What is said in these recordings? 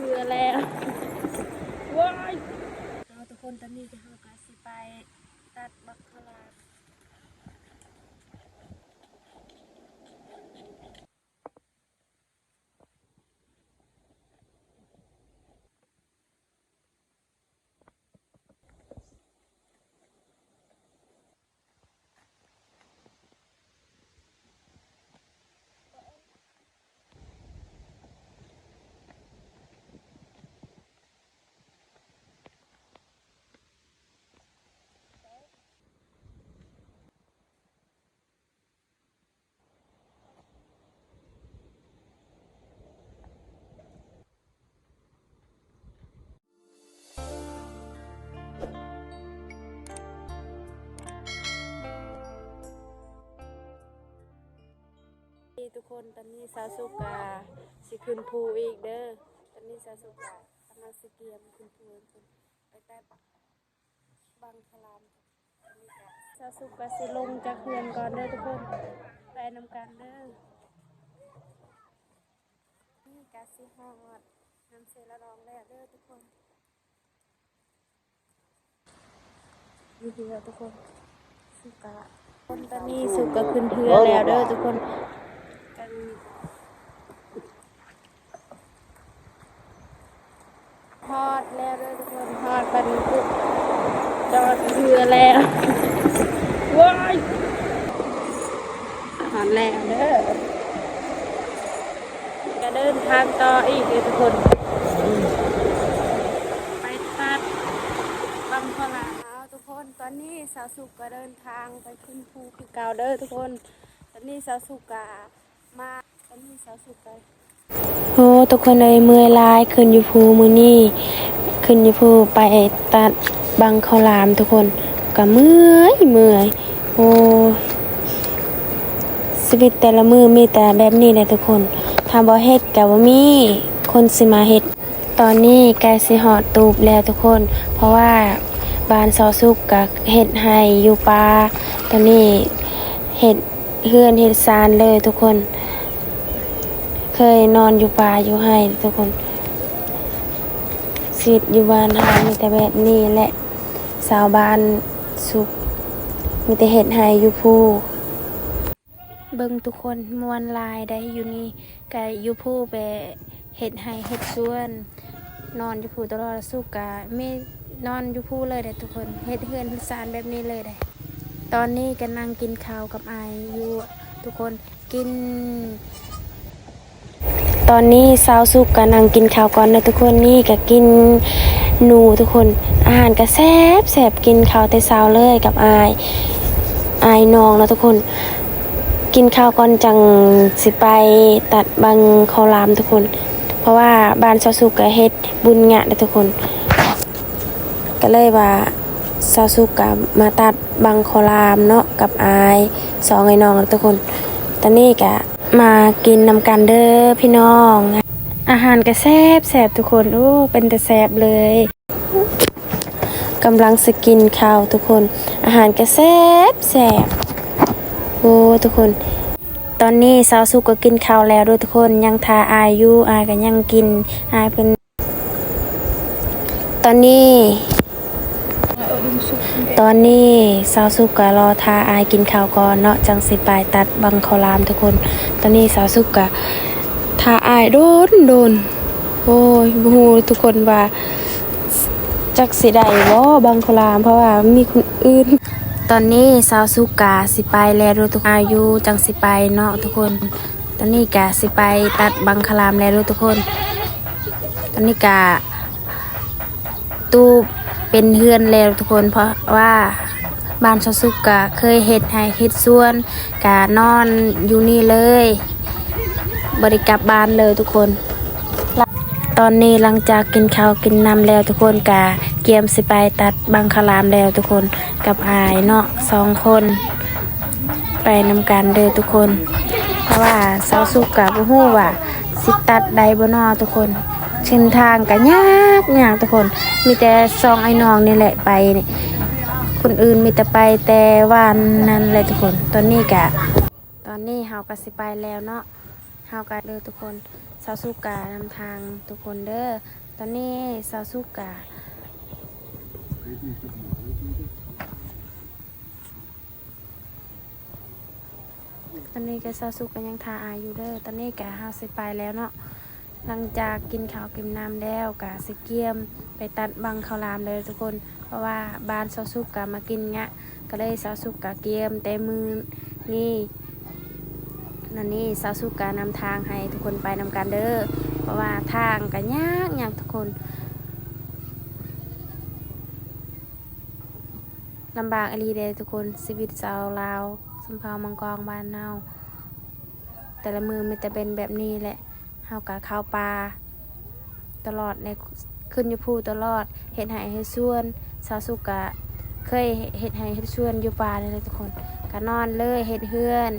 คือแล้วว้ายเราทุกคนตอนนี้จะเอากาสิไปตัดบักขลาทุกคนตอนนี้สาวสุกาสิขึ้นภูอีกเด้อตอนนี้สาวสุกากำลังสิเตรียมขึ้นภูไปใต้บังคลามสาวสุกาสิลงจากเขื่อนก่อนเด้อทุกคนไปนำกันเด้อนี่กาสิฮอดน้ำเสละรองแล้วเด้อทุกคนอยู่ที่แล้วทุกคนสุกาคนตอนนี้สุกาขึ้นเรือแล้วเด้อทุกคนกันทอดแล้วเด้อทุกคนทอดปันกุกจอดเรือแล้วว้ายทอดแล้วเด้อจะเดินทางต่ออีกเด้อทุกคนไปตัดบังขลาทุกคนตอนนี้สาวสุกก็เดินทางไปขึ้นภูคือเก่าเด้อทุกคนตอนนี้สาวสุกามาตอนนี้สาวสุกาโอ้ทุกคนเลยเมื่อยลายขึ้นอยู่ภูมือนี่ขึ้นอยู่ภูไปตัดบังข้าวหลามทุกคนก็เมื่อยโอ้ชีวิตแต่ละมือมีแต่แบบนี้แหละทุกคนถ้าบ่เฮ็ดก็บ่มีคนสิมาเฮ็ดตอนนี้ใกล้สิฮอดตูบแล้วทุกคนเพราะว่าบ้านซอสุกก็เฮ็ดให้อยู่ป่าตอนนี้เฮ็ดเฮือนเฮ็ดศาลเลยทุกคนเคยนอนอยู่ป่าอยู่ให้ทุกคนชีวิตอยู่บ้านเฮามีแต่แบบนี้แหละชาวบ้านสุขมีแต่เฮ็ดให้อยู่ภูเบิ่งทุกคนมวนลายได้อยู่นี่ก็อยู่ภูไปเฮ็ดให้เฮ็ดสวนนอนอยู่ภูตลอดสุขก็มีนอนอยู่ภูเลยเด้อทุกคนเฮ็ดเฮือนเฮ็ดศาลแบบนี้เลยได้ตอนนี้ก็นั่งกินข้าวกับอายอยู่ทุกคนกินตอนนี้สาวสุกก็นั่งกินข้าวก่อนนะทุกคนนี่ก็กินหนูทุกคนอาหารก็แซ่บกินข้าวแต่เช้าเลยกับอายน้องนะทุกคนกินข้าวก่อนจังสิไปตัดบังข้าวหลามทุกคนเพราะว่าบ้านสาวสุกก็เฮ็ดบุญงะนะทุกคนก็เลยว่าสาวสุกก็มาตัดบังข้าวหลามเนาะกับอายสองไอ้น้องนะทุกคนตอนนี้ก็มากินนำกันเด้อพี่น้องอาหารก็แซ่บทุกคนโอ้เป็นแต่แซ่บเลยกำลังสกินข้าวทุกคนอาหารก็แซ่บโอ้ทุกคนตอนนี้สาวสุกก็กินข้าวแล้วด้วยทุกคนยังทาอายอยู่อายก็ยังกินอายเป็นตอนนี้สาวสุกก็รอทาอายกินข้าวก่อนเนาะจังสิไปตัดบังข้าวหลามทุกคนตอนนี้สาวสุกก็ทาอายโดนโอ้ยบ่ฮู้ทุกคนว่าจักสิได้บ่บังข้าวหลามเพราะว่ามีคนอื่นตอนนี้สาวสุกาสิไปแล้วทุกอายุจังสิไปเนาะทุกคนตอนนี้กะสิไปตัดบังข้าวหลามแล้วทุกคนตอนนี้กะตู้เป็นเฮือนแล้วทุกคนเพราะว่าบ้านสาวสุกะเคยเฮ็ดให้เฮ็ดสวนกะนอนอยู่นี่เลยบริกลับบ้านเลยทุกคนตอนนี้หลังจากกินข้าวกินน้ำแล้วทุกคนกะเกียมสิไปตัดบังข้าวหลามแล้วทุกคนกับอายเนาะ2 คนไปนำกันเด้อทุกคนเพราะว่าสาวสุกะบ่ฮู้ว่าสิตัดได้บ่น้อทุกคนเส้นทางก็ยากทุกคนมีแต่2ไอ้น้องนี่แหละไปนี่คนอื่นมีแต่ไปแต่วันนั้นแหละทุกคนตอนนี้เฮาก็สิไปแล้วเนาะเฮาก็เด้อทุกคน สาวสุกานำทางทุกคนเด้อตอนนี้สาวสุกาตอนนี้ก็สาวสุกก็ยังทาอายอยู่เด้อตอนนี้ก็ห้าสิไปแล้วเนาะหลังจากกินข้าวกินน้ำแล้วก็สิเกียมไปตัดบังข้าวรามเลยทุกคนเพราะว่าบ้านสาวสุกก็มากินงะก็เลยสาวสุกก็เกียมแต่มือนี่นั่นนี่สาวสุกานำทางให้ทุกคนไปนำกันเด้อเพราะว่าทางก็ยากทุกคนลำบากอลีเดทุกคนชีวิตชาวลาวสัมภามังกรบ้านเฮาแต่ละมือมันจะเป็นแบบนี้แหละเฮากะข้าวปลาตลอดในขึ้นอยู่ภูตลอดเฮ็ดให้ให้ส่วนสาวสุกะเคยเฮ็ดให้เฮ็ดส่วนอยู่ป่าเลยทุกคนก็นอนเลยเฮ็ดเฮือน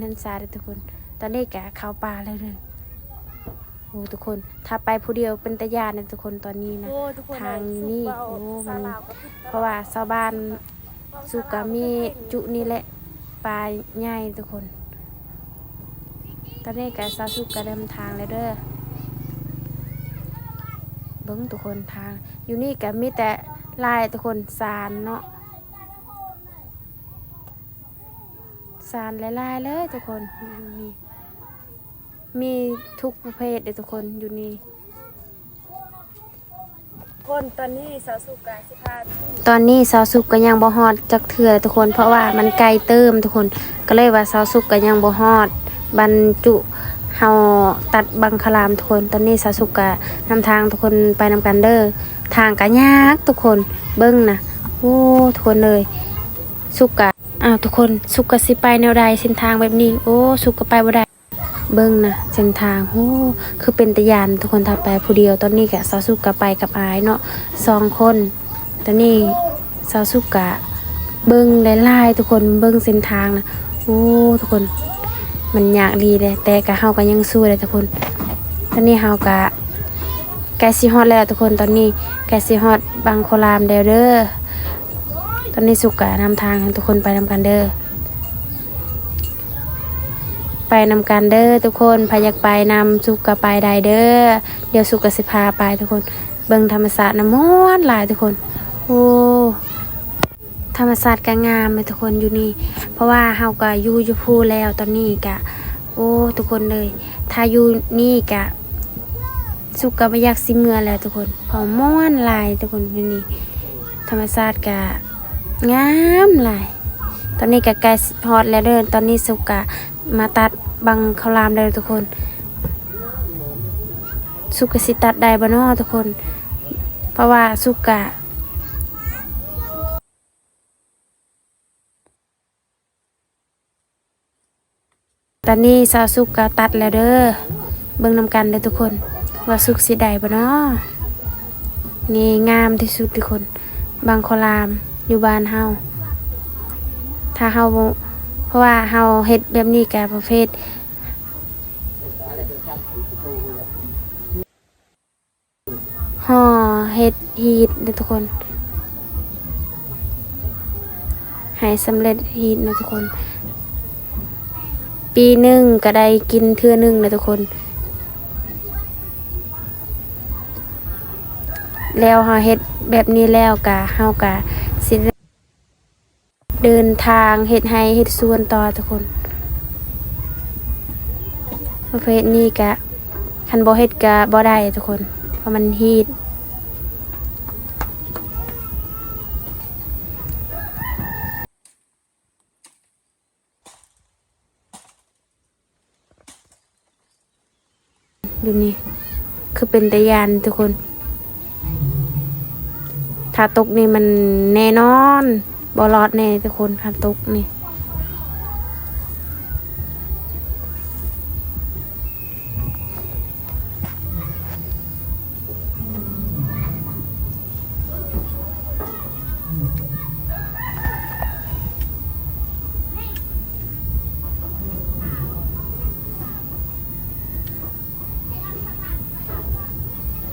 ทันซาเลยทุกคนตอนนี้กะข้าวปลาเลยโอ้ทุกคนถ้าไปผู้เดียวเป็นตะยานเลยทุกคนตอนนี้นะทางนี้โอ้มันเพราะว่าชาวบ้านสุกะมีจุนี่แหละปลาใหญ่ทุกคนตอนนี้กะสาวสุกะเดินทางเลยเด้อเบิ้งทุกคนทางอยู่นี่กะมีแต่ลายทุกคนสารเนาะสารลายๆเลยทุกคนอยู่นี่มีทุกประเภทเลยทุกคนอยู่นี่คนตอนนี้สาวสุกะสิพาตอนนี้สาวสุกก็ยังบ่ฮอดจักเทื่อทุกคนเพราะว่ามันไกลเติมทุกคนก็เลยว่าสาวสุกก็ยังบ่ฮอดบรรจุเฮาตัดบังคลามทุกคนตอนนี้สาวสุกะนำทางทุกคนไปนำกันเด้อทางก็ยากทุกคนเบิ่งนะโอ้ทุกคนเลยสุกะทุกคนสุกะสิไปแนวใดเส้นทางแบบนี้โอ้สุกะไปบ่ได้เบิ่งนะเส้นทางโอ้คือเป็นตะยานทุกคนถ้าไปผู้เดียวตอนนี้ก็สาวสุกะไปกับอายเนาะ2คนตอนนี้สาวสุกะเบิ่งหลายๆทุกคนเบิ่งเส้นทางนะโอ้ทุกคนมันยากดีเลยแต่ก็เฮาก็ยังสู้เลยทุกคนตอนนี้เฮาก็ใกล้สิฮอดแล้วทุกคนตอนนี้ใกล้สิฮอดบังโคลามแล้วเด้อตอนนี้สุกะนำทางให้ทุกคนไปนำกันเด้อไปนำกันเด้อทุกคนพาอยากไปนำสุกะไปได้เด้อเดี๋ยวสุกะสิพาไปทุกคนเบิ่งธรรมศาสตร์น้ำมนต์หลายทุกคนโอ้ธรรมศาสตร์ก็งามเลยทุกคนอยู่นี่เพราะว่าเฮาก็อยู่ภูแล้วตอนนี้กะโอ้ทุกคนเลยถ้าอยู่นี่กะสุกะบ่อยากสิเมื่อแล้วทุกคนเพราะม่วนหลายทุกคนอยู่นี่ธรรมศาสตร์กะงามหลายตอนนี้กะใกล้ฮอดแล้วเด้อตอนนี้สุกะมาตัดบังข้าวรามเลยทุกคนสุกะสิตัดได้บ่น้อทุกคนเพราะว่าสุกะตอนนี้สาวสุกะตัดแล้วเด้อเบิ่งนำกันเด้อทุกคนว่าสุกสิได้บ่น้อนี่งามที่สุดทุกคนบังข้าวรามอยู่บ้านเฮาถ้าเฮาเพราะว่าเฮาเฮ็ดแบบนี้กับประเภทห่อเฮ็ดฮีทนะทุกคนให้สำเร็จฮีทนะทุกคนปีหนึ่งก็ได้กินเทื่อหนึ่งนะทุกคนแล้วเฮาเฮ็ดแบบนี้แล้วกะเฮากะสิเดินทางเฮ็ดให้เฮ็ดสวนต่อทุกคนประเภทนี้กะคันบ่เฮ็ดกะบ่ได้ทุกคนเพราะมันฮีทดูนี่คือเป็นตะยานทุกคนถ้าตกนี่มันแน่นอนบ่รอดแน่ทุกคนถ้าตกนี่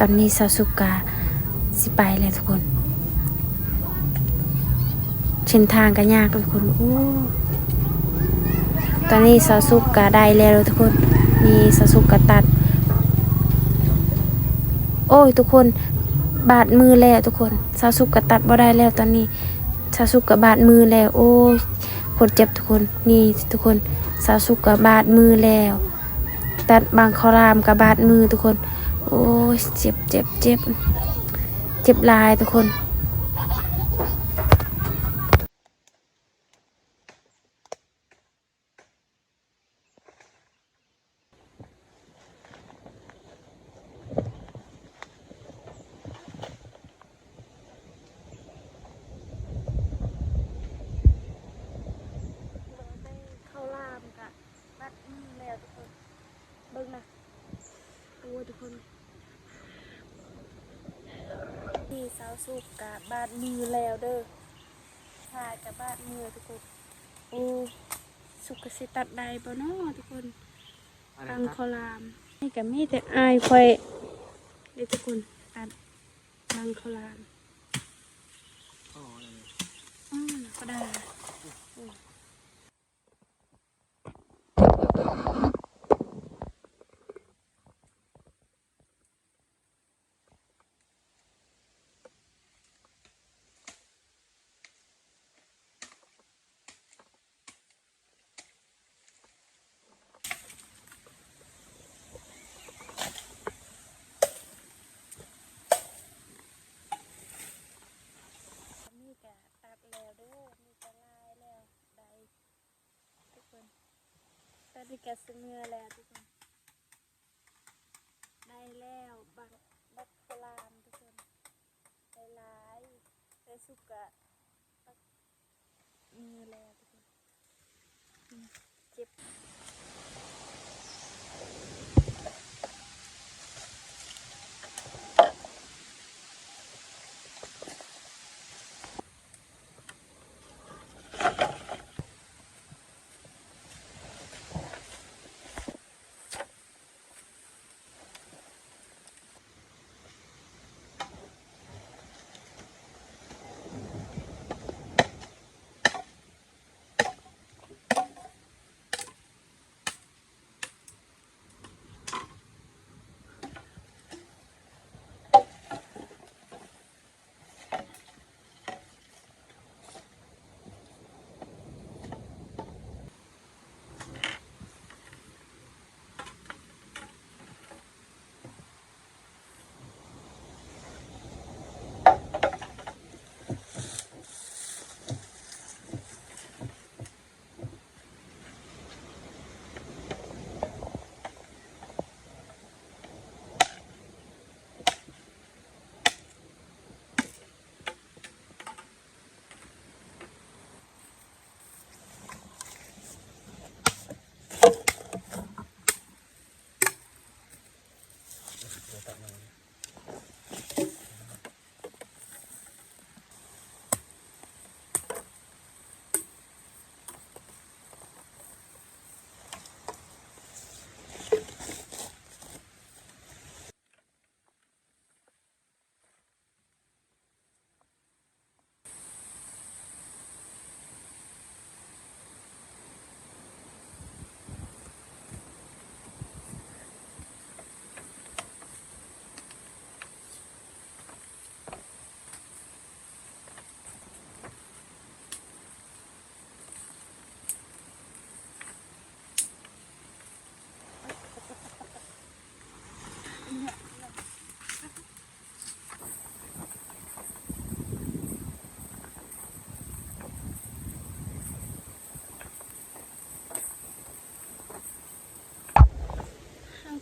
ตอนนี้สาวสุกะสิไปเลยทุกคนเส้นทางก็ยากเลยทุกคนโอ้ตอนนี้สาวสุกะได้แล้วทุกคนนี่สาวสุกะตัด โอ้ยทุกคนบาดมือแล้วทุกคนสาวสุกก็ตัดบ่ได้แล้วตอนนี้สาวสุกก็บาดมือแล้วโอ้ยคนเจ็บทุกคนนี่ทุกคนสาวสุกก็บาดมือแล้วตัดบางคอรามกับบาดมือทุกคนโอ้ยเจ็บเจ็บเจ็บเจ็บลายทุกคนเข้ารามกับบาดมือแล้วทุกคนเบิ่งนะโอ้ยทุกคนนี่สาวสุกกับบาดมือแล้วเด้อชายกับบาดมือทุกคนโอ้สุกสิตัดได้บ่เนาะทุกคนตังคอรามนี่ก็มีแต่อายค่อยเด้ทุกคนตัดตังคอรามอ๋อก็ได้นี่ก็ตัดแล้วเด้อนี่ก็ลายแล้วได้ทุกคนตอนนี้ก็เสมือแล้วทุกคนได้แล้วบักคอรามทุกคนได้หลายได้สุกะตัดมือแล้วทุกคนเจ็บ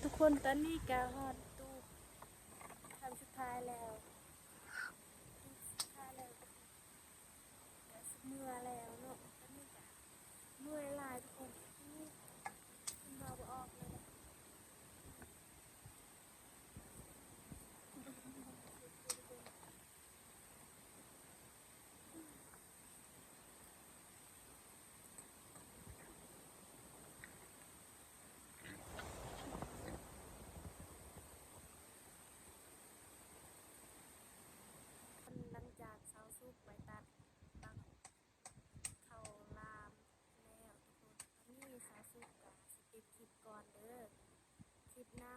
ทุกคนตอนนี้ก็ฮอดตู้ทำสุดท้ายแล้วสุดท้ายแล้วก็เมื่อแล้วเนาะตอนนี้ก็เมื่อยหลายทุกคนมันมาบ่ออกเลยนะหลังจากเสาสุกไปตัดบังเขาลามแล้วทุกคนตอนนี้เสาสุกก็สิปิดคลิปก่อนเด้อคลิปหน้า